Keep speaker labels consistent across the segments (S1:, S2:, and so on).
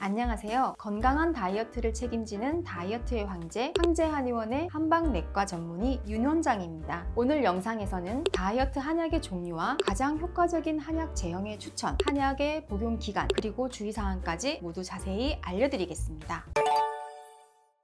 S1: 안녕하세요. 건강한 다이어트를 책임지는 다이어트의 황제, 황제한의원의 한방내과 전문의 윤 원장입니다. 오늘 영상에서는 다이어트 한약의 종류와 가장 효과적인 한약 제형의 추천, 한약의 복용 기간, 그리고 주의사항까지 모두 자세히 알려드리겠습니다.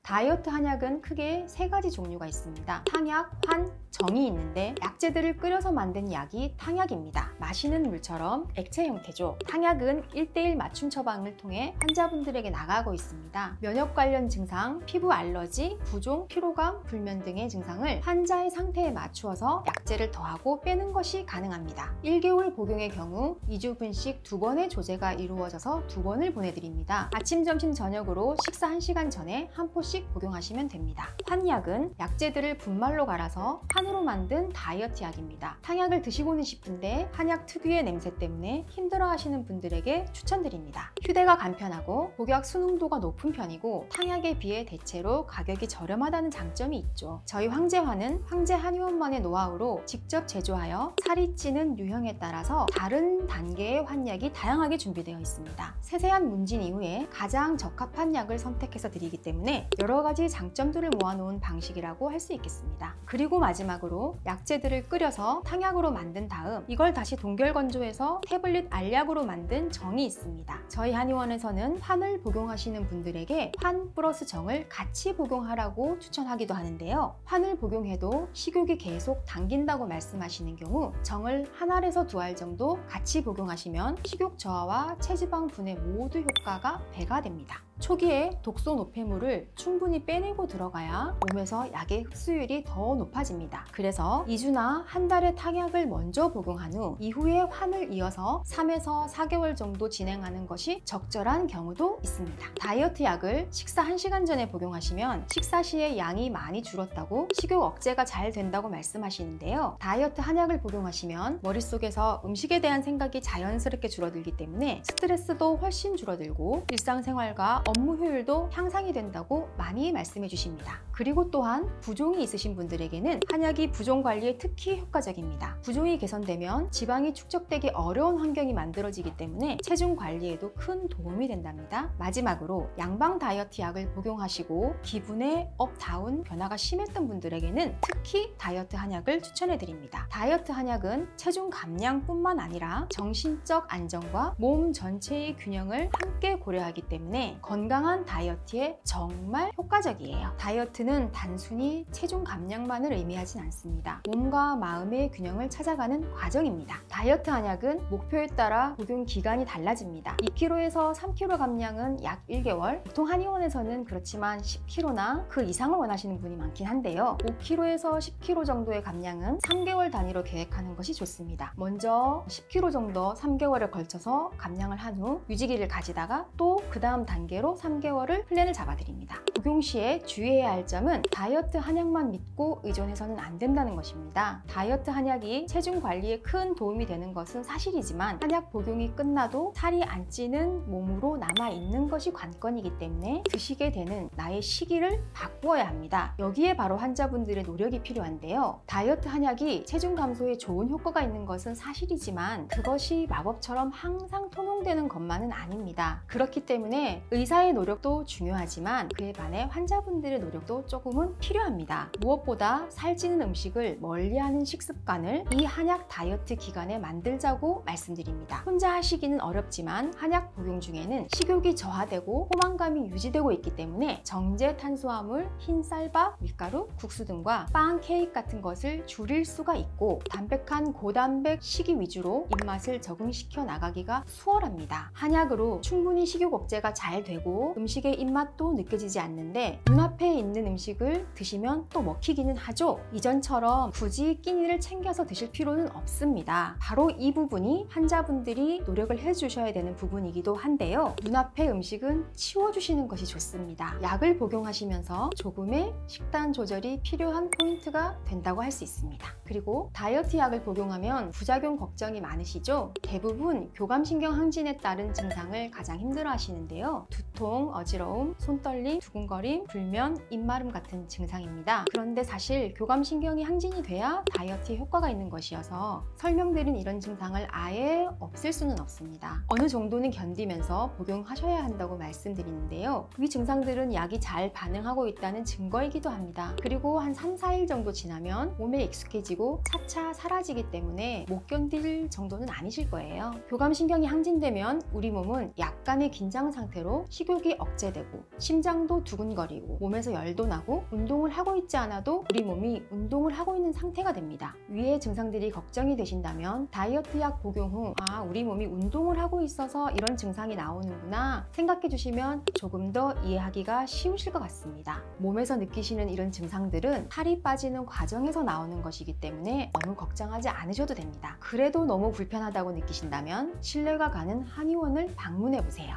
S1: 다이어트 한약은 크게 세 가지 종류가 있습니다. 탕약, 환, 정이 있는데 약재들을 끓여서 만든 약이 탕약입니다. 마시는 물처럼 액체 형태죠. 탕약은 1:1 맞춤 처방을 통해 환자분들에게 나가고 있습니다. 면역 관련 증상, 피부 알러지, 부종, 피로감, 불면 등의 증상을 환자의 상태에 맞추어서 약재를 더하고 빼는 것이 가능합니다. 1개월 복용의 경우 2주분씩 2번의 조제가 이루어져서 2번을 보내드립니다. 아침, 점심, 저녁으로 식사 1시간 전에 한 포씩 복용하시면 됩니다. 환약은 약재들을 분말로 갈아서 환으로 만든 다이어트 약입니다. 탕약을 드시고는 싶은데 한약 특유의 냄새 때문에 힘들어하시는 분들에게 추천드립니다. 휴대가 간편하고 복약 순응도가 높은 편이고 탕약에 비해 대체로 가격이 저렴하다는 장점이 있죠. 저희 황제환은 황제한의원만의 노하우로 직접 제조하여 살이 찌는 유형에 따라서 다른 단계의 환약이 다양하게 준비되어 있습니다. 세세한 문진 이후에 가장 적합한 약을 선택해서 드리기 때문에 여러 가지 장점들을 모아놓은 방식이라고 할 수 있겠습니다. 그리고 마지막으로 약재들을 끓여서 탕약으로 만든 다음 이걸 다시 동결 건조해서 태블릿 알약으로 만든 정이 있습니다. 저희 한의원에서는 환을 복용하시는 분들에게 환 플러스 정을 같이 복용하라고 추천하기도 하는데요. 환을 복용해도 식욕이 계속 당긴다고 말씀하시는 경우 정을 한 알에서 2알 정도 같이 복용하시면 식욕 저하와 체지방 분해 모두 효과가 배가 됩니다. 초기에 독소 노폐물을 충분히 빼내고 들어가야 몸에서 약의 흡수율이 더 높아집니다. 그래서 2주나 한 달의 탕약을 먼저 복용한 후 이후에 환을 이어서 3에서 4개월 정도 진행하는 것이 적절한 경우도 있습니다. 다이어트 약을 식사 1시간 전에 복용하시면 식사 시에 양이 많이 줄었다고 식욕 억제가 잘 된다고 말씀하시는데요. 다이어트 한약을 복용하시면 머릿속에서 음식에 대한 생각이 자연스럽게 줄어들기 때문에 스트레스도 훨씬 줄어들고 일상생활과 업무 효율도 향상이 된다고 많이 말씀해 주십니다. 그리고 또한 부종이 있으신 분들에게는 한약이 부종 관리에 특히 효과적입니다. 부종이 개선되면 지방이 축적되기 어려운 환경이 만들어지기 때문에 체중 관리에도 큰 도움이 된답니다. 마지막으로 양방 다이어트 약을 복용하시고 기분의 업, 다운 변화가 심했던 분들에게는 특히 다이어트 한약을 추천해 드립니다. 다이어트 한약은 체중 감량뿐만 아니라 정신적 안정과 몸 전체의 균형을 함께 고려하기 때문에 건강한 다이어트에 정말 효과적이에요. 다이어트는 단순히 체중 감량만을 의미하진 않습니다. 몸과 마음의 균형을 찾아가는 과정입니다. 다이어트 한약은 목표에 따라 복용 기간이 달라집니다. 2kg에서 3kg 감량은 약 1개월, 보통 한의원에서는 그렇지만 10kg나 그 이상을 원하시는 분이 많긴 한데요. 5kg에서 10kg 정도의 감량은 3개월 단위로 계획하는 것이 좋습니다. 먼저 10kg 정도 3개월에 걸쳐서 감량을 한 후 유지기를 가지다가 또 그 다음 단계로 3개월을 플랜을 잡아드립니다. 복용 시에 주의해야 할 점은 다이어트 한약만 믿고 의존해서는 안 된다는 것입니다. 다이어트 한약이 체중 관리에 큰 도움이 되는 것은 사실이지만 한약 복용이 끝나도 살이 안 찌는 몸으로 남아있는 것이 관건이기 때문에 드시게 되는 나의 시기를 바꾸어야 합니다. 여기에 바로 환자분들의 노력이 필요한데요. 다이어트 한약이 체중 감소에 좋은 효과가 있는 것은 사실이지만 그것이 마법처럼 항상 통용되는 것만은 아닙니다. 그렇기 때문에 의사의 노력도 중요하지만 그에 반해 환자분들의 노력도 조금은 필요합니다. 무엇보다 살찌는 음식을 멀리하는 식습관을 이 한약 다이어트 기간에 만들자고 말씀드립니다. 혼자 하시기는 어렵지만 한약 복용 중에는 식욕이 저하되고 포만감이 유지되고 있기 때문에 정제 탄수화물, 흰 쌀밥, 밀가루, 국수 등과 빵, 케이크 같은 것을 줄일 수가 있고 담백한 고단백 식이 위주로 입맛을 적응시켜 나가기가 수월합니다. 한약으로 충분히 식욕 억제가 잘 되고 음식의 입맛도 느껴지지 않는데 눈앞에 있는 음식을 드시면 또 먹히기는 하죠. 이전처럼 굳이 끼니를 챙겨서 드실 필요는 없습니다. 바로 이 부분이 환자분들이 노력을 해주셔야 되는 부분이기도 한데요. 눈앞의 음식은 치워주시는 것이 좋습니다. 약을 복용하시면서 조금의 식단 조절이 필요한 포인트가 된다고 할 수 있습니다. 그리고 다이어트 약을 복용하면 부작용 걱정이 많으시죠? 대부분 교감신경 항진에 따른 증상을 가장 힘들어 하시는데요. 두통, 어지러움, 손떨림, 두근거림, 두근거림, 불면, 입마름 같은 증상입니다. 그런데 사실 교감신경이 항진이 돼야 다이어트에 효과가 있는 것이어서 설명드린 이런 증상을 아예 없앨 수는 없습니다. 어느 정도는 견디면서 복용하셔야 한다고 말씀드리는데요. 이 증상들은 약이 잘 반응하고 있다는 증거이기도 합니다. 그리고 한 3, 4일 정도 지나면 몸에 익숙해지고 차차 사라지기 때문에 못 견딜 정도는 아니실 거예요. 교감신경이 항진되면 우리 몸은 약간의 긴장 상태로 식욕이 억제되고 심장도 두근거리고 몸에서 열도 나고 운동을 하고 있지 않아도 우리 몸이 운동을 하고 있는 상태가 됩니다. 위의 증상들이 걱정이 되신다면 다이어트 약 복용 후 우리 몸이 운동을 하고 있어서 이런 증상이 나오는구나 생각해 주시면 조금 더 이해하기가 쉬우실 것 같습니다. 몸에서 느끼시는 이런 증상들은 살이 빠지는 과정에서 나오는 것이기 때문에 너무 걱정하지 않으셔도 됩니다. 그래도 너무 불편하다고 느끼신다면 신뢰가 가는 한의원을 방문해 보세요.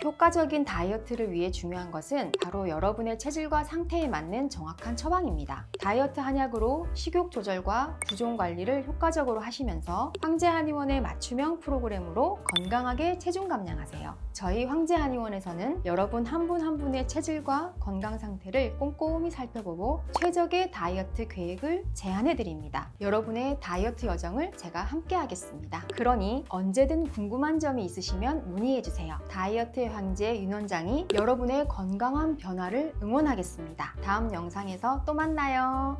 S1: 효과적인 다이어트를 위해 중요한 것은 바로 여러분의 체질과 상태에 맞는 정확한 처방입니다. 다이어트 한약으로 식욕 조절과 부종 관리를 효과적으로 하시면서 황제한의원의 맞춤형 프로그램으로 건강하게 체중 감량하세요. 저희 황제한의원에서는 여러분 한 분 한 분의 체질과 건강 상태를 꼼꼼히 살펴보고 최적의 다이어트 계획을 제안해 드립니다. 여러분의 다이어트 여정을 제가 함께 하겠습니다. 그러니 언제든 궁금한 점이 있으시면 문의해 주세요. 다이어트의 황제 윤 원장이 여러분의 건강한 변화를 응원하겠습니다. 다음 영상에서 또 만나요.